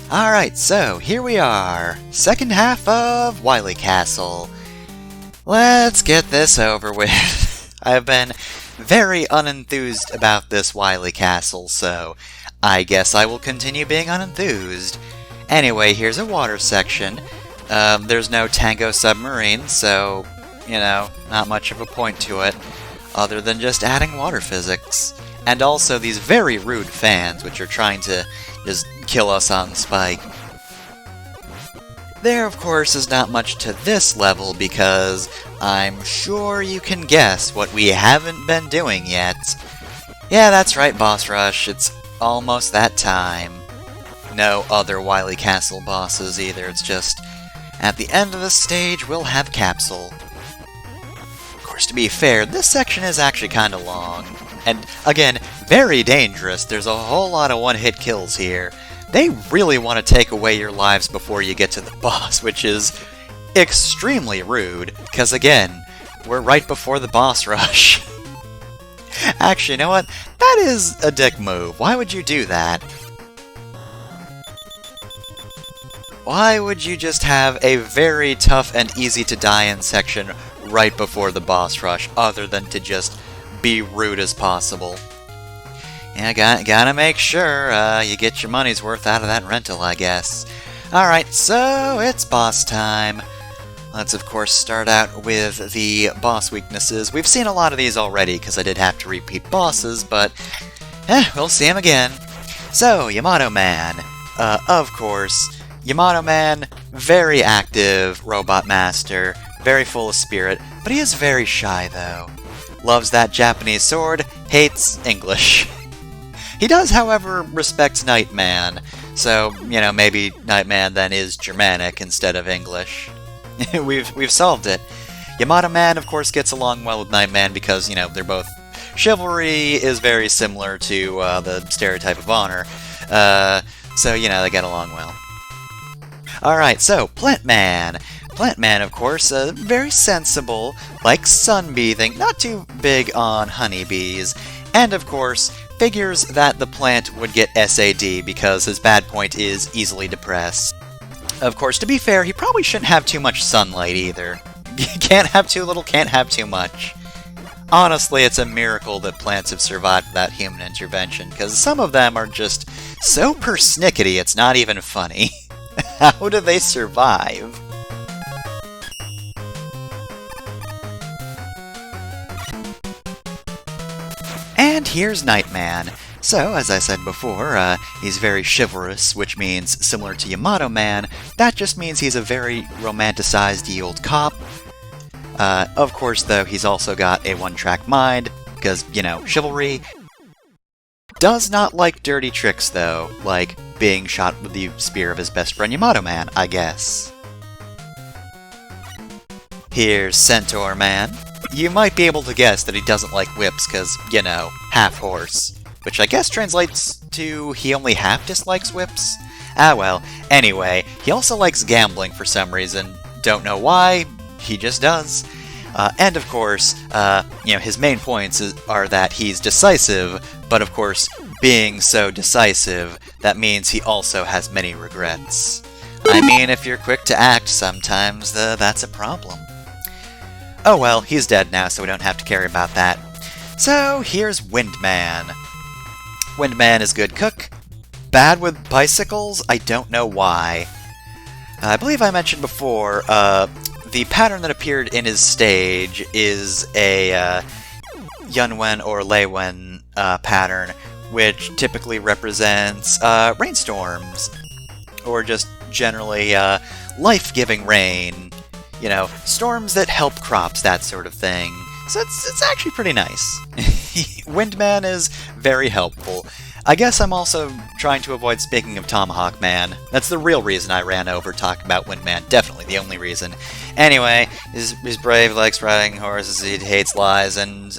Alright, so here we are. Second half of Wily Castle. Let's get this over with. I've been very unenthused about this Wily Castle, so I guess I will continue being unenthused. Anyway, here's a water section. There's no Tango submarine, so, you know, not much of a point to it, other than just adding water physics. And also these very rude fans, which are trying to just kill us on spike. There, of course, is not much to this level because I'm sure you can guess what we haven't been doing yet. Yeah, that's right, Boss Rush, it's almost that time. No other Wily Castle bosses either, it's just at the end of the stage we'll have Capsule. Of course, to be fair, this section is actually kinda long. And, again, very dangerous. There's a whole lot of one-hit kills here. They really want to take away your lives before you get to the boss, which is extremely rude, because, again, we're right before the boss rush. Actually, you know what? That is a dick move. Why would you do that? Why would you just have a very tough and easy-to-die-in section right before the boss rush, other than to just be rude as possible? Yeah, gotta make sure you get your money's worth out of that rental, I guess. Alright, so it's boss time. Let's, of course, start out with the boss weaknesses. We've seen a lot of these already, because I did have to repeat bosses, but we'll see him again. So, Yamato Man. Of course, Yamato Man, very active robot master, very full of spirit, but he is very shy, though. Loves that Japanese sword, hates English. He does, however, respect Nightman, so, you know, maybe Nightman then is Germanic instead of English. We've solved it. Yamato Man, of course, gets along well with Nightman because, you know, they're both... Chivalry is very similar to the stereotype of honor, so, you know, they get along well. Alright, so, Plant Man. Plant Man, of course, very sensible, likes sunbathing, not too big on honeybees, and of course, figures that the plant would get SAD because his bad point is easily depressed. Of course, to be fair, he probably shouldn't have too much sunlight either. Can't have too little, can't have too much. Honestly, it's a miracle that plants have survived without human intervention, because some of them are just so persnickety it's not even funny. How do they survive? And here's Nightman. So, as I said before, he's very chivalrous, which means, similar to Yamato Man, that just means he's a very romanticized ye old cop. Of course, though, he's also got a one-track mind, because, you know, chivalry. Does not like dirty tricks, though, like being shot with the spear of his best friend Yamato Man, I guess. Here's Centaur Man. You might be able to guess that he doesn't like whips because, you know, half horse. Which I guess translates to he only half dislikes whips? Ah well, anyway, he also likes gambling for some reason. Don't know why, he just does. And of course, you know, his main points are that he's decisive, but of course, being so decisive, that means he also has many regrets. I mean, if you're quick to act, sometimes that's a problem. Oh well, he's dead now, so we don't have to care about that. So, here's Windman. Windman is good cook. Bad with bicycles? I don't know why. I believe I mentioned before, the pattern that appeared in his stage is a Yunwen or Leiwen pattern, which typically represents rainstorms, or just generally life-giving rain. You know, storms that help crops, that sort of thing. So it's actually pretty nice. Windman is very helpful. I guess I'm also trying to avoid speaking of Tomahawk Man. That's the real reason I ran over talking about Windman. Definitely the only reason. Anyway, he's brave, likes riding horses, he hates lies, and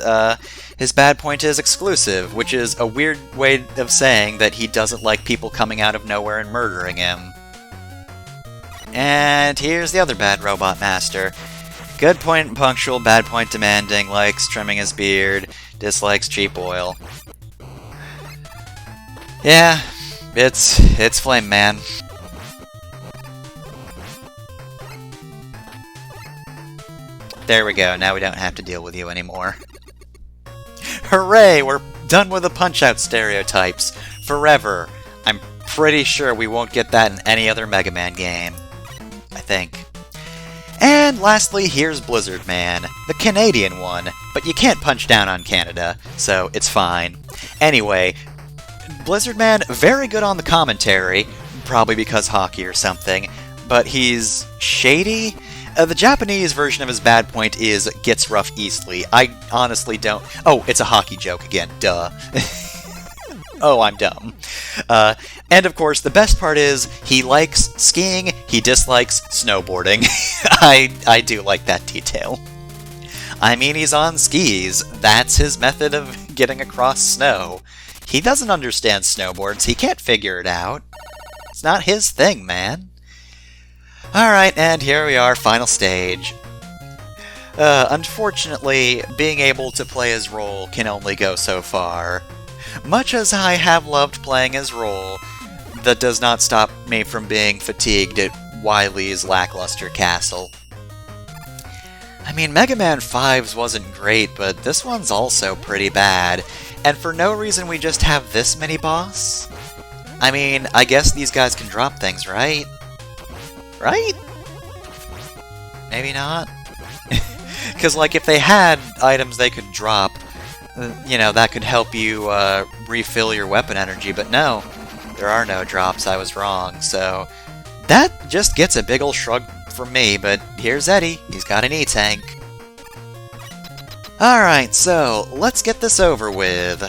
his bad point is exclusive, which is a weird way of saying that he doesn't like people coming out of nowhere and murdering him. And here's the other bad robot master. Good point punctual, bad point demanding, likes trimming his beard, dislikes cheap oil. Yeah, it's Flame Man. There we go, now we don't have to deal with you anymore. Hooray, we're done with the Punch-Out stereotypes. Forever. I'm pretty sure we won't get that in any other Mega Man game. I think. And lastly, here's Blizzard Man, the Canadian one, but you can't punch down on Canada, so it's fine. Anyway, Blizzard Man, very good on the commentary, probably because hockey or something, but he's shady. The Japanese version of his bad point is gets rough easily. I honestly don't... Oh, it's a hockey joke again, duh. Oh, I'm dumb. And of course, the best part is, he likes skiing, he dislikes snowboarding. I do like that detail. I mean, he's on skis. That's his method of getting across snow. He doesn't understand snowboards. He can't figure it out. It's not his thing, man. Alright, and here we are, final stage. Unfortunately, being able to play his role can only go so far. Much as I have loved playing his role, that does not stop me from being fatigued at Wily's lackluster castle. I mean, Mega Man 5's wasn't great, but this one's also pretty bad. And for no reason we just have this mini-boss? I mean, I guess these guys can drop things, right? Right? Maybe not? Because, like, if they had items they could drop, you know, that could help you refill your weapon energy, but no. There are no drops, I was wrong, so... That just gets a big ol' shrug from me, but here's Eddie. He's got an E-Tank. Alright, so, let's get this over with.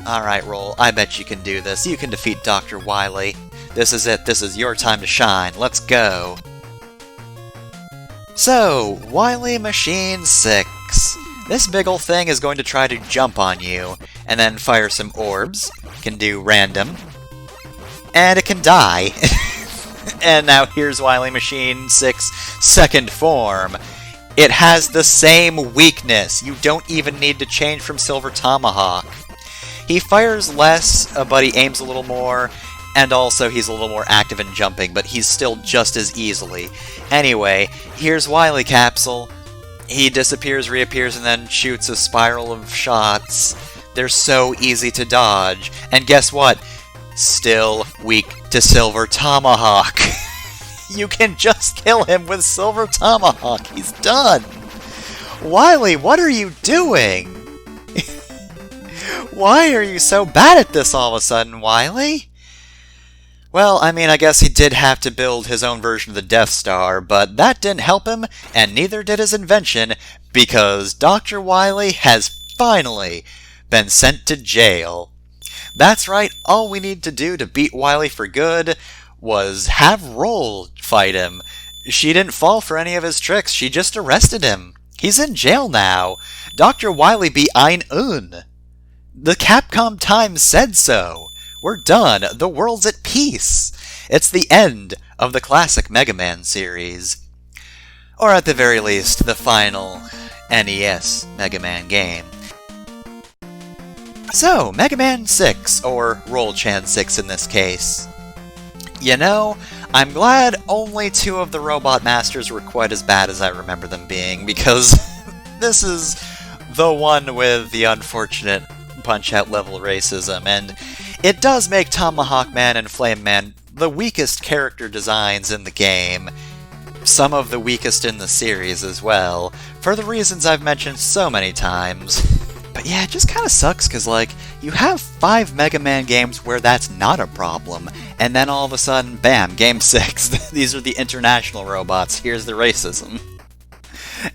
Alright, Roll, I bet you can do this. You can defeat Dr. Wily. This is it. This is your time to shine. Let's go. So, Wily Machine 6. This big ol' thing is going to try to jump on you, and then fire some orbs. It can do random. And it can die. And now here's Wily Machine 6 second form. It has the same weakness. You don't even need to change from Silver Tomahawk. He fires less, but he aims a little more, and also he's a little more active in jumping, but he's still just as easily. Anyway, here's Wily Capsule. He disappears, reappears, and then shoots a spiral of shots. They're so easy to dodge. And guess what? Still weak to Silver Tomahawk. You can just kill him with Silver Tomahawk. He's done. Wily, what are you doing? Why are you so bad at this all of a sudden, Wily? Well, I mean, I guess he did have to build his own version of the Death Star, but that didn't help him, and neither did his invention, because Dr. Wily has finally been sent to jail. That's right, all we need to do to beat Wily for good was have Roll fight him. She didn't fall for any of his tricks, she just arrested him. He's in jail now. Dr. Wily be ein Un. The Capcom Times said so. We're done. The world's at peace. It's the end of the classic Mega Man series. Or at the very least, the final NES Mega Man game. So, Mega Man 6, or Roll-Chan 6 in this case. You know, I'm glad only 2 of the Robot Masters were quite as bad as I remember them being, because this is the one with the unfortunate Punch-Out level racism, and it does make Tomahawk Man and Flame Man the weakest character designs in the game. Some of the weakest in the series as well, for the reasons I've mentioned so many times. But yeah, it just kinda sucks, cause like, you have 5 Mega Man games where that's not a problem, and then all of a sudden, bam, Game 6, these are the international robots, here's the racism.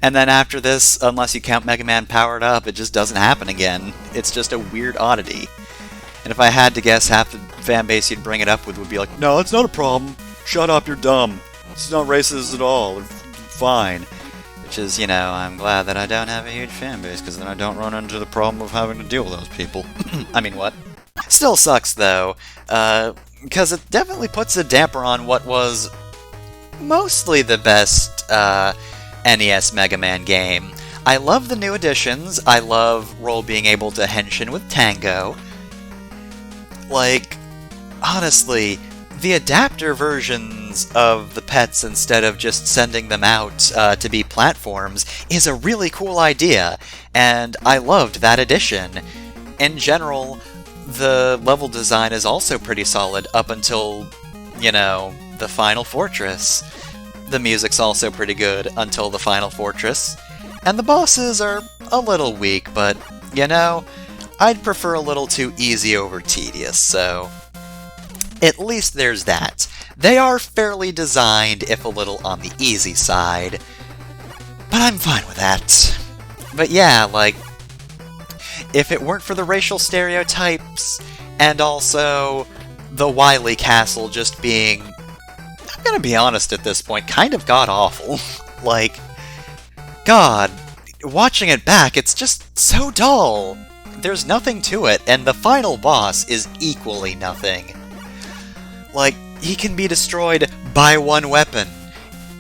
And then after this, unless you count Mega Man Powered Up, it just doesn't happen again. It's just a weird oddity. And if I had to guess, half the fanbase you'd bring it up with would be like, no, it's not a problem. Shut up, you're dumb. It's not racist at all. Fine. Which is, you know, I'm glad that I don't have a huge fanbase, because then I don't run into the problem of having to deal with those people. I mean, what? Still sucks, though, because it definitely puts a damper on what was mostly the best, NES Mega Man game. I love the new additions. I love Roll being able to henshin with Tango. Like, honestly, the adapter version animations of the pets instead of just sending them out to be platforms is a really cool idea, and I loved that addition. In general, the level design is also pretty solid up until, the final fortress. The music's also pretty good until the final fortress, and the bosses are a little weak, but, I'd prefer a little too easy over tedious, so at least there's that. They are fairly designed, if a little on the easy side, but I'm fine with that. But yeah, if it weren't for the racial stereotypes, and also the Wily castle just being, I'm gonna be honest at this point, kind of god-awful. God, watching it back, it's just so dull. There's nothing to it, and the final boss is equally nothing. He can be destroyed by one weapon.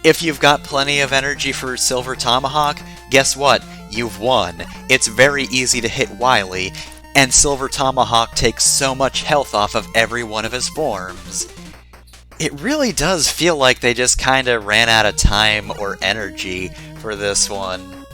If you've got plenty of energy for Silver Tomahawk, guess what? You've won. It's very easy to hit Wily, and Silver Tomahawk takes so much health off of every one of his forms. It really does feel like they just kinda ran out of time or energy for this one.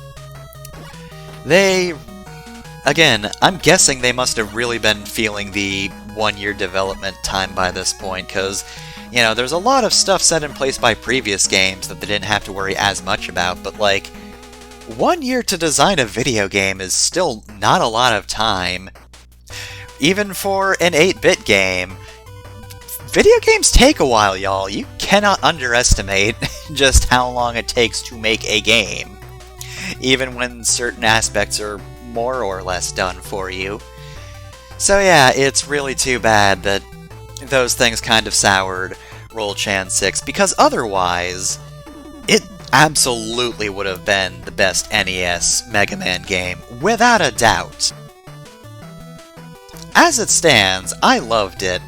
Again, I'm guessing they must have really been feeling the 1-year development time by this point, because, there's a lot of stuff set in place by previous games that they didn't have to worry as much about, but 1 year to design a video game is still not a lot of time. Even for an 8-bit game. Video games take a while, y'all. You cannot underestimate just how long it takes to make a game, even when certain aspects are more or less done for you. So yeah, it's really too bad that those things kind of soured Roll Chan 6, because otherwise, it absolutely would have been the best NES Mega Man game, without a doubt. As it stands, I loved it,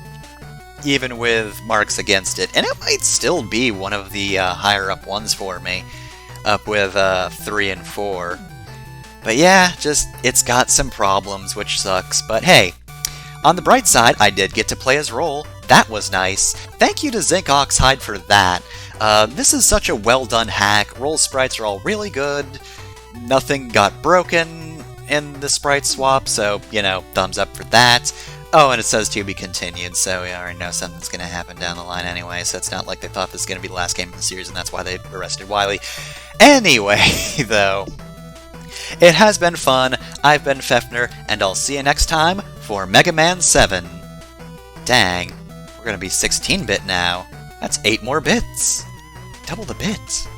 even with marks against it, and it might still be one of the higher up ones for me, up with 3 and 4. But yeah, it's got some problems, which sucks, but hey, on the bright side, I did get to play as Roll. That was nice. Thank you to Zinc Oxhide for that. This is such a well-done hack. Roll sprites are all really good. Nothing got broken in the sprite swap, so, thumbs up for that. Oh, and it says to be continued, so we already know something's going to happen down the line anyway, so it's not like they thought this was going to be the last game in the series, and that's why they arrested Wily. Anyway, though, it has been fun. I've been Fefner, and I'll see you next time for Mega Man 7. Dang, we're going to be 16-bit now. That's 8 more bits. Double the bits.